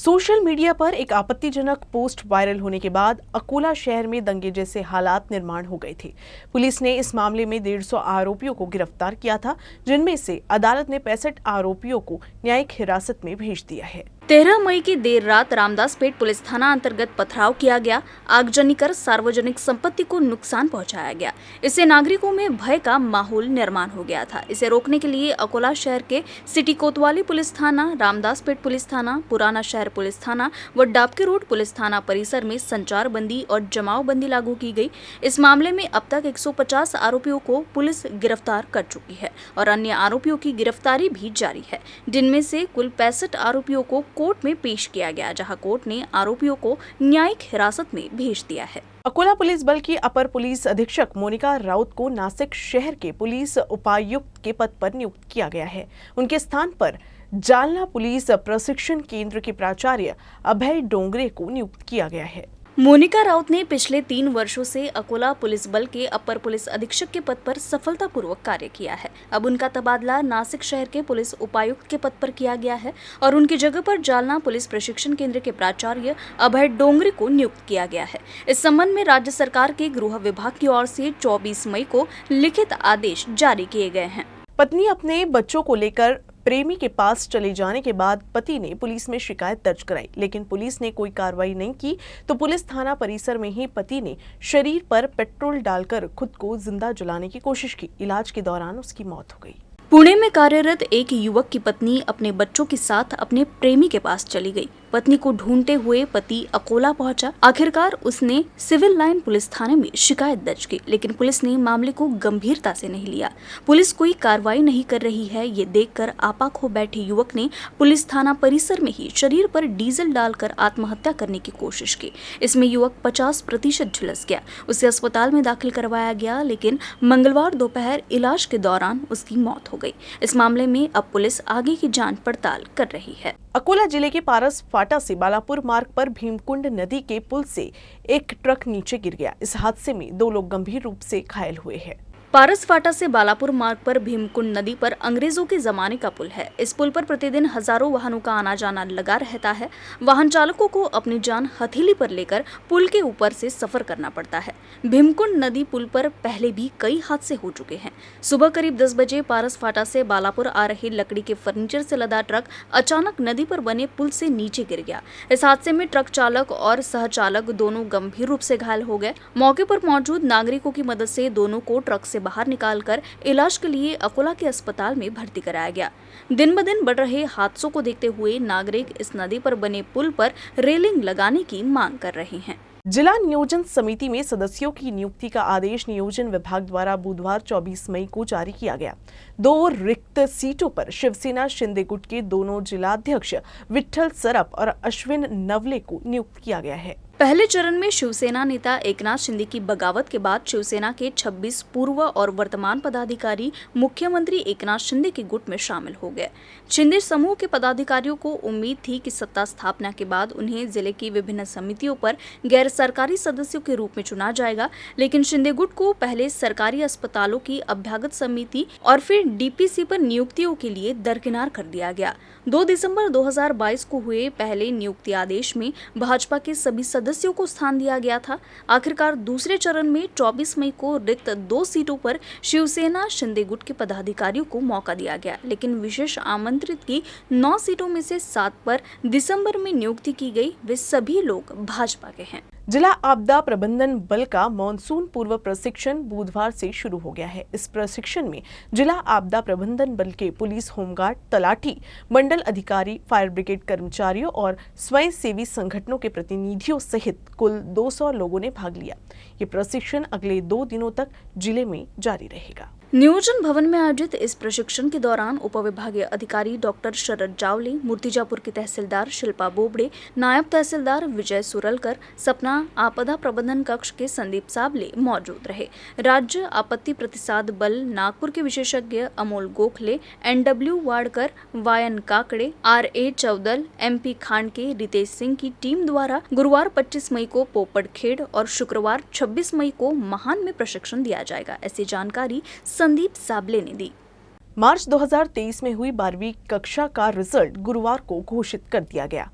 Social media पर एक आपत्तिजनक पोस्ट वायरल होने के बाद अकोला शहर में दंगे जैसे हालात निर्माण हो गए थे। पुलिस ने इस मामले में 150 आरोपियों को गिरफ्तार किया था, जिनमें से अदालत ने 65 आरोपियों को न्यायिक हिरासत में भेज दिया है। 13 मई की देर रात रामदासपेट पुलिस थाना अंतर्गत पथराव किया गया। आगजनी कर सार्वजनिक संपत्ति को नुकसान पहुंचाया गया। इससे नागरिकों में भय का माहौल निर्माण हो गया था। इसे रोकने के लिए अकोला शहर के सिटी कोतवाली पुलिस थाना, रामदासपेट पुलिस थाना, पुराना शहर पुलिस थाना व डाबके रोड पुलिस थाना परिसर में संचार बंदी और जमाव बंदी लागू की गई। इस मामले में अब तक 150 आरोपियों को पुलिस गिरफ्तार कर चुकी है और अन्य आरोपियों की गिरफ्तारी भी जारी है, जिनमें से कुल 65 आरोपियों को कोर्ट में पेश किया गया, जहां कोर्ट ने आरोपियों को न्यायिक हिरासत में भेज दिया है। अकोला पुलिस बल की अपर पुलिस अधीक्षक मोनिका राउत को नासिक शहर के पुलिस उपायुक्त के पद पर नियुक्त किया गया है। उनके स्थान पर जालना पुलिस प्रशिक्षण केंद्र के प्राचार्य अभय डोंगरे को नियुक्त किया गया है। मोनिका राउत ने पिछले 3 वर्षों से अकोला पुलिस बल के अपर पुलिस अधीक्षक के पद पर सफलतापूर्वक कार्य किया है। अब उनका तबादला नासिक शहर के पुलिस उपायुक्त के पद पर किया गया है और उनकी जगह पर जालना पुलिस प्रशिक्षण केंद्र के प्राचार्य अभय डोंगरे को नियुक्त किया गया है। इस संबंध में राज्य सरकार के गृह विभाग की ओर से 24 मई को लिखित आदेश जारी किए गए हैं। पत्नी अपने बच्चों को लेकर प्रेमी के पास चले जाने के बाद पति ने पुलिस में शिकायत दर्ज कराई, लेकिन पुलिस ने कोई कार्रवाई नहीं की तो पुलिस थाना परिसर में ही पति ने शरीर पर पेट्रोल डालकर खुद को जिंदा जलाने की कोशिश की। इलाज के दौरान उसकी मौत हो गई। पुणे में कार्यरत एक युवक की पत्नी अपने बच्चों के साथ अपने प्रेमी के पास चली गई। पत्नी को ढूंढते हुए पति अकोला पहुंचा। आखिरकार उसने सिविल लाइन पुलिस थाने में शिकायत दर्ज की, लेकिन पुलिस ने मामले को गंभीरता से नहीं लिया। पुलिस कोई कार्रवाई नहीं कर रही है, ये देखकर आपा खो बैठे युवक ने पुलिस थाना परिसर में ही शरीर पर डीजल डालकर आत्महत्या करने की कोशिश की। इसमें युवक 50% झुलस गया। उसे अस्पताल में दाखिल करवाया गया, लेकिन मंगलवार दोपहर इलाज के दौरान उसकी मौत हो गई। इस मामले में अब पुलिस आगे की जांच पड़ताल कर रही है। अकोला जिले के पारस फाटा से बालापुर मार्ग पर भीमकुंड नदी के पुल से एक ट्रक नीचे गिर गया। इस हादसे में 2 लोग गंभीर रूप से घायल हुए हैं। पारस फाटा से बालापुर मार्ग पर भीमकुंड नदी पर अंग्रेजों के जमाने का पुल है। इस पुल पर प्रतिदिन हजारों वाहनों का आना जाना लगा रहता है। वाहन चालकों को अपनी जान हथेली पर लेकर पुल के ऊपर से सफर करना पड़ता है। भीमकुंड नदी पुल पर पहले भी कई हादसे हो चुके हैं। सुबह करीब 10 बजे पारस फाटा से बालापुर आ रही लकड़ी के फर्नीचर से लदा ट्रक अचानक नदी पर बने पुल से नीचे गिर गया। इस हादसे में ट्रक चालक और सहचालक दोनों गंभीर रूप से घायल हो गए। मौके पर मौजूद नागरिकों की मदद से दोनों को ट्रक से बाहर निकालकर इलाज के लिए अकोला के अस्पताल में भर्ती कराया गया। दिन ब दिन बढ़ रहे हादसों को देखते हुए नागरिक इस नदी पर बने पुल पर रेलिंग लगाने की मांग कर रहे हैं। जिला नियोजन समिति में सदस्यों की नियुक्ति का आदेश नियोजन विभाग द्वारा बुधवार 24 मई को जारी किया गया। 2 रिक्त सीटों पर शिवसेना शिंदे गुट के दोनों जिलाध्यक्ष विठल सरप और अश्विन नवले को नियुक्त किया गया है। पहले चरण में शिवसेना नेता एकनाथ शिंदे की बगावत के बाद शिवसेना के 26 पूर्व और वर्तमान पदाधिकारी मुख्यमंत्री एकनाथ शिंदे के गुट में शामिल हो गए। शिंदे समूह के पदाधिकारियों को उम्मीद थी कि सत्ता स्थापना के बाद उन्हें जिले की विभिन्न समितियों पर गैर सरकारी सदस्यों के रूप में चुना जाएगा, लेकिन शिंदे गुट को पहले सरकारी अस्पतालों की अभ्यागत समिति और फिर डीपीसी पर नियुक्तियों के लिए दरकिनार कर दिया गया। 2 दिसंबर 2022 को हुए पहले नियुक्ति आदेश में भाजपा के सभी सदस्यों को स्थान दिया गया था। आखिरकार दूसरे चरण में 24 मई को रिक्त 2 सीटों पर शिवसेना शिंदे गुट के पदाधिकारियों को मौका दिया गया, लेकिन विशेष आमंत्रित की 9 सीटों में से 7 पर दिसंबर में नियुक्ति की गई। वे सभी लोग भाजपा के हैं। जिला आपदा प्रबंधन बल का मानसून पूर्व प्रशिक्षण बुधवार से शुरू हो गया है। इस प्रशिक्षण में जिला आपदा प्रबंधन बल के पुलिस, होमगार्ड, तलाठी, मंडल अधिकारी, फायर ब्रिगेड कर्मचारियों और स्वयंसेवी संगठनों के प्रतिनिधियों सहित कुल 200 लोगों ने भाग लिया। ये प्रशिक्षण अगले 2 दिनों तक जिले में जारी रहेगा। नियोजन भवन में आयोजित इस प्रशिक्षण के दौरान उपविभागीय अधिकारी डॉक्टर शरद जावले, मूर्तिजापुर की तहसीलदार शिल्पा बोबड़े, नायब तहसीलदार विजय सुरलकर, सपना आपदा प्रबंधन कक्ष के संदीप साबले मौजूद रहे। राज्य आपत्ति प्रतिसाद बल नागपुर के विशेषज्ञ Amol Gokhale, NW Wadkar, वायन Kakade, RA चौदल, MP Khandke, Ritesh Singh की टीम द्वारा गुरुवार 25 मई को पोपड़खेड़ और शुक्रवार 26 मई को महान में प्रशिक्षण दिया जाएगा। ऐसी जानकारी संदीप साबले ने दी। मार्च 2023 में हुई 12वीं कक्षा का रिजल्ट गुरुवार को घोषित कर दिया गया।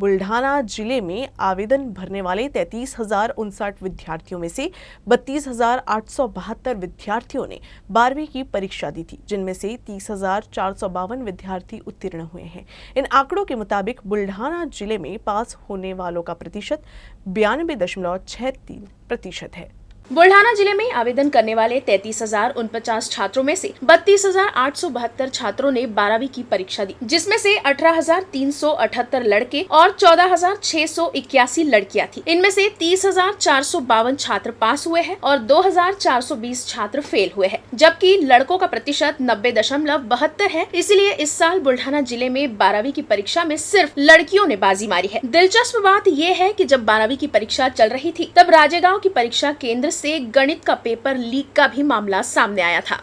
बुल्ढाना जिले में आवेदन भरने वाले 33,059 विद्यार्थियों में से 32,872 विद्यार्थियों ने 12वीं की परीक्षा दी थी, जिनमें से 30,452 विद्यार्थी उत्तीर्ण हुए हैं। इन आंकड़ों के मुताबिक बुल्ढाना जिले में पास होने वालों का प्रतिशत 92.63% है। बुल्ढाना जिले में आवेदन करने वाले 33,049 छात्रों में से 32,872 छात्रों ने 12वीं की परीक्षा दी, जिसमें से 18,378 लड़के और 14,681 लड़कियां थी। इनमें से 30,452 छात्र पास हुए हैं और 2,420 छात्र फेल हुए हैं, जबकि लड़कों का प्रतिशत 90.72 है। इसलिए इस साल बुल्ढाना जिले में 12वीं की परीक्षा में सिर्फ लड़कियों ने बाजी मारी है। दिलचस्प बात यह है कि जब 12वीं की परीक्षा चल रही थी, तब राजेगांव की परीक्षा केंद्र से गणित का पेपर लीक का भी मामला सामने आया था।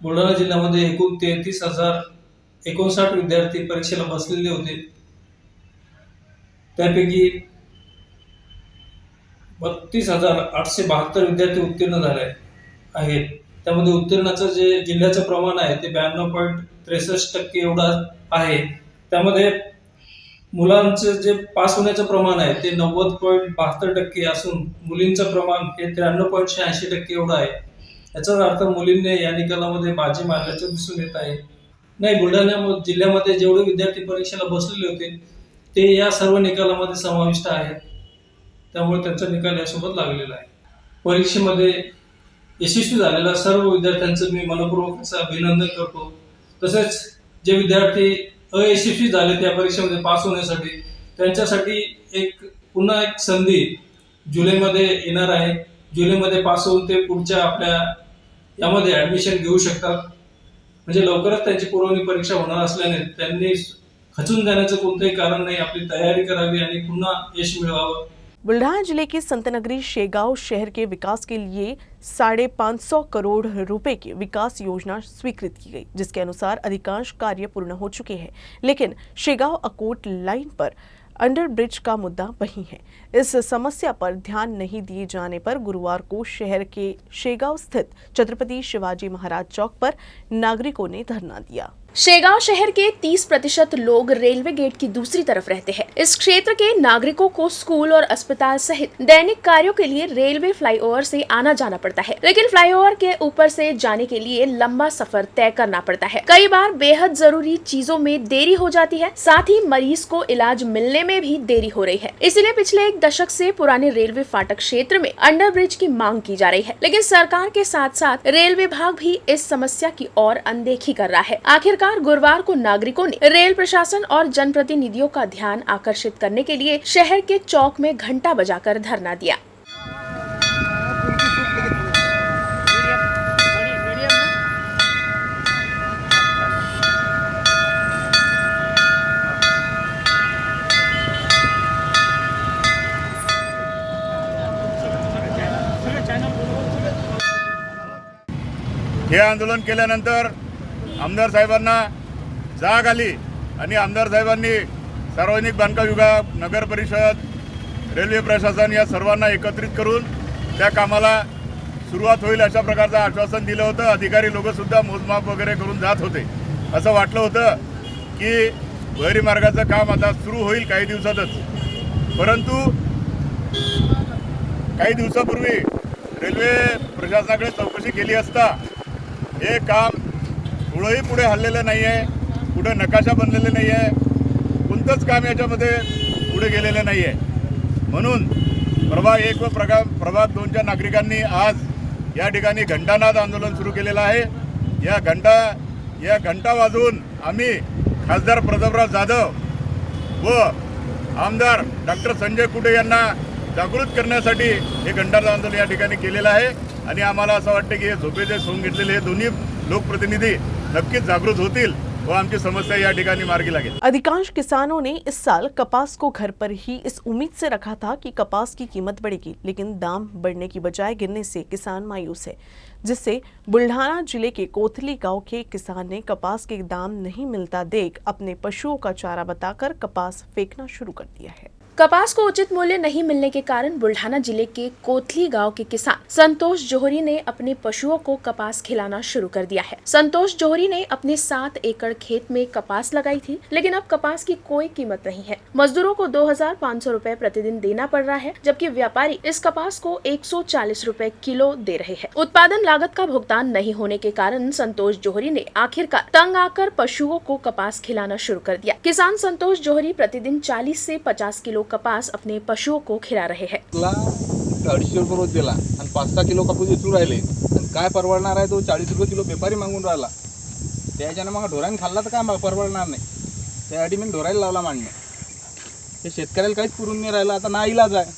बुलढाणा जिल्ह्यामध्ये एकूण 33,059 विद्यार्थी परीक्षेला बसलेले होते। त्यापैकी 32,872 विद्यार्थी उत्तीर्ण झाले आहेत। त्यामध्ये उत्तीर्णाचं जे जिल्ह्याचं प्रमाण आहे ते 92.63% एवढा आहे। त्यामध्ये मुलांचं जे पास होण्याचं प्रमाण आहे ते 90.72% असून मुलींचं प्रमाण हे 93.86% एवढं आहे। याचाच अर्थ मुलींनी या निकालामध्ये बाजी मारल्याचं दिसून येत आहे। नाही, बुलढाणा जिल्ह्यामध्ये जेवढे विद्यार्थी परीक्षेला बसलेले होते ते या सर्व निकालामध्ये समाविष्ट आहेत, त्यामुळे त्यांचा निकाल यासोबत लागलेला आहे। परीक्षेमध्ये यशस्वी झालेल्या सर्व विद्यार्थ्यांचं मी मनपूर्वक असं अभिनंदन करतो। तसेच जे विद्यार्थी अयशस्वी झाले त्या परीक्षेमध्ये पास होण्यासाठी त्यांच्यासाठी पुन्हा एक संधी जुलैमध्ये येणार आहे। जुलैमध्ये पास होऊन ते पुढच्या आपल्या यामध्ये ऍडमिशन घेऊ शकतात। म्हणजे लवकरच त्यांची पुरवणी परीक्षा होणार असल्याने त्यांनी खचून जाण्याचं कोणतंही कारण नाही, आपली तयारी करावी आणि पुन्हा यश मिळवावं। बुल्ढाना जिले की संतनगरी शेगांव शहर के विकास के लिए 550 करोड़ रुपए की विकास योजना स्वीकृत की गई, जिसके अनुसार अधिकांश कार्य पूर्ण हो चुके हैं, लेकिन शेगांव अकोट लाइन पर अंडर ब्रिज का मुद्दा वही है। इस समस्या पर ध्यान नहीं दिए जाने पर गुरुवार को शहर के शेगांव स्थित छत्रपति शिवाजी महाराज चौक पर नागरिकों ने धरना दिया। शेगांव शहर के 30% लोग रेलवे गेट की दूसरी तरफ रहते हैं। इस क्षेत्र के नागरिकों को स्कूल और अस्पताल सहित दैनिक कार्यों के लिए रेलवे फ्लाईओवर से आना जाना पड़ता है, लेकिन फ्लाईओवर के ऊपर से जाने के लिए लंबा सफर तय करना पड़ता है। कई बार बेहद जरूरी चीजों में देरी हो जाती है, साथ ही मरीज को इलाज मिलने में भी देरी हो रही है। इसलिए पिछले 1 दशक से पुराने रेलवे फाटक क्षेत्र में अंडर ब्रिज की मांग की जा रही है, लेकिन सरकार के साथ साथ रेल विभाग भी इस समस्या की ओर अनदेखी कर रहा है। आखिरकार गुरुवार को नागरिकों ने रेल प्रशासन और जनप्रतिनिधियों का ध्यान आकर्षित करने के लिए शहर के चौक में घंटा बजाकर धरना दिया। हे आंदोलन केल्यानंतर आमदार साहेबांना जाग आली आणि आमदार साहेबांनी सार्वजनिक बांधकाम विभाग, नगर परिषद, रेल्वे प्रशासन या सर्वांना एकत्रित करून त्या कामाला सुरुवात होईल अशा प्रकारचं आश्वासन दिलं होतं। अधिकारी लोकसुद्धा मोजमाप वगैरे करून जात होते। असं वाटलं होतं की भैरी मार्गाचं काम आता सुरू होईल काही दिवसातच, परंतु काही दिवसापूर्वी रेल्वे प्रशासनाकडे चौकशी केली असता हे काम थोडंही पुढे हललेलं नाही आहे, कुठे नकाशा बनलेले नाही आहे, कोणतंच काम याच्यामध्ये पुढे गेलेलं नाही आहे। म्हणून प्रभाग 1 व प्रभाग 2च्या नागरिकांनी आज या ठिकाणी घंटानाद आंदोलन सुरू केलेलं आहे। या घंटा वाजवून आम्ही खासदार प्रतापराव जाधव व आमदार डॉक्टर संजय कुटे यांना जागृत करण्यासाठी हे घंटानाद आंदोलन या ठिकाणी केलेलं आहे आणि आम्हाला असं वाटतं की हे झोपेचे सोंग घेतलेले हे दोन्ही लोकप्रतिनिधी नक्कीच जागृत होतील व आमची समस्या या ठिकाणी मार्गी लागेल। अधिकांश किसानों ने इस साल कपास को घर पर ही इस उम्मीद से रखा था कि कपास की कीमत बढ़ेगी, लेकिन दाम बढ़ने की बजाय गिरने से किसान मायूस है, जिससे बुल्ढाना जिले के कोथली गांव के किसान ने कपास के दाम नहीं मिलता देख अपने पशुओं का चारा बताकर कपास फेंकना शुरू कर दिया है। कपास को उचित मूल्य नहीं मिलने के कारण बुल्ढाना जिले के कोथली गांव के किसान संतोष जोहरी ने अपने पशुओं को कपास खिलाना शुरू कर दिया है। संतोष जोहरी ने अपने 7 एकड़ खेत में कपास लगाई थी, लेकिन अब कपास की कोई कीमत नहीं है। मजदूरों को 2500 रुपए प्रतिदिन देना पड़ रहा है, जबकि व्यापारी इस कपास को 140 रुपए किलो दे रहे हैं। उत्पादन लागत का भुगतान नहीं होने के कारण संतोष जोहरी ने आखिरकार तंग आकर पशुओं को कपास खिलाना शुरू कर दिया। किसान संतोष जोहरी प्रतिदिन 40 से 50 किलो कपास अपने पशुओं को खिला रहे हैं। 250 रुपये रोज दिला आणि 5-6 किलो कापूस विचू राहिले आणि काय परवडणार आहे? तो 40 रुपये किलो व्यापारी मागून राहिला, त्याच्यानं मग ढोरांनी खाल्ला तर काय परवडणार नाही, त्यासाठी मी ढोरायला लावला मांडणं. हे शेतकऱ्याला काहीच पुरून नाही राहिलं. आता ना इलाज आहे,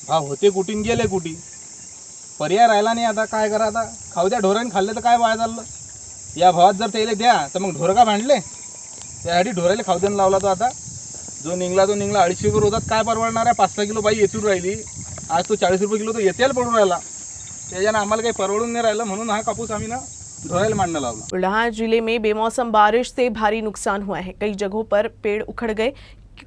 भाव होते कुठून गेले कुठे, पर्याय राहिला नाही. आता काय करा, आता खाऊ द्या, ढोरांनी खाल्ले तर काय वाया चाललं. या भावात जर त्याला द्या तर मग ढोरं का भांडले, त्यासाठी ढोरायला खाऊ द्यायला लावला. तो आता जो निघला 250 रुपये रोजात काय परवडणार आहे? 5-6 किलो बाई येचून राहिली, आज तो 40 रुपये किलो तो येतेल पडून राहिला, त्याच्यानं आम्हाला काही परवडून नाही राहिलं. म्हणून हा कापूस आम्ही ना ढोरायला मांडणं लावला. बुल्ढाना जिले में बेमौसम बारिश से भारी नुकसान हुआ है। कई जगहों पर पेड़ उखड़ गए,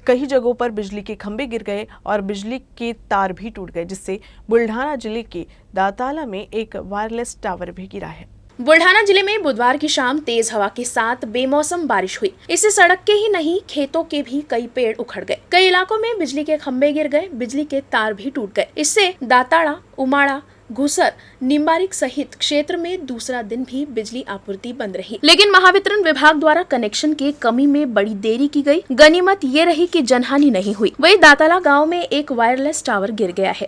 कई जगहों पर बिजली के खंभे गिर गए और बिजली के तार भी टूट गए, जिससे बुल्ढाना जिले के दाताला में एक वायरलेस टावर भी गिरा है। बुल्ढाना जिले में बुधवार की शाम तेज हवा के साथ बेमौसम बारिश हुई। इससे सड़क के ही नहीं, खेतों के भी कई पेड़ उखड़ गए। कई इलाकों में बिजली के खंभे गिर गए, बिजली के तार भी टूट गए। इससे दाताड़ा, उमाड़ा, घुसर, निम्बारिक सहित क्षेत्र में दूसरा दिन भी बिजली आपूर्ति बंद रही। लेकिन महावितरण विभाग द्वारा कनेक्शन के कमी में बड़ी देरी की गई। गनीमत ये रही कि जनहानि नहीं हुई। वही दाताला गांव में एक वायरलेस टावर गिर गया है।